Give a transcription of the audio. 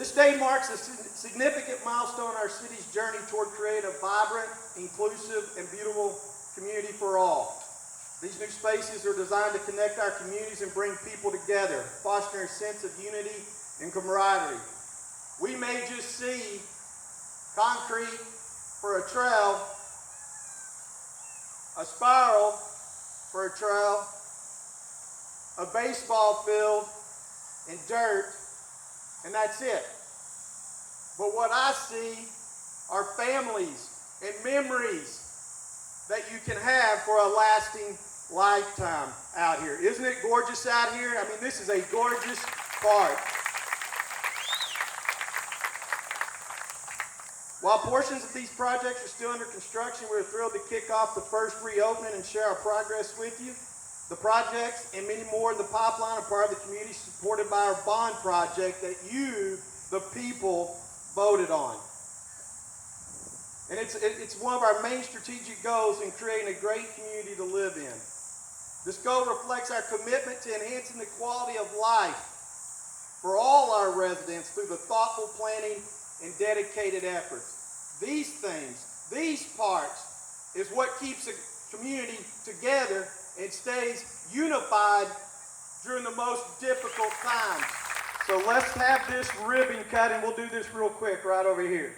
This day marks a significant milestone in our city's journey toward creating a vibrant, inclusive, and beautiful community for all. These new spaces are designed to connect our communities and bring people together, fostering a sense of unity and camaraderie. We may just see concrete for a trail, a spiral for a trail, a baseball field, and dirt, and that's it. But what I see are families and memories that you can have for a lasting lifetime out here. Isn't it gorgeous out here? I mean, this is a gorgeous park. While portions of these projects are still under construction, we're thrilled to kick off the first reopening and share our progress with you. The projects and many more in the pipeline are part of the community supported by our bond project that you, the people, voted on. And it's one of our main strategic goals in creating a great community to live in. This goal reflects our commitment to enhancing the quality of life for all our residents through the thoughtful planning and dedicated efforts. These things, these parts, is what keeps a community together and stays unified during the most difficult times. So let's have this ribbon cut, and we'll do this real quick right over here.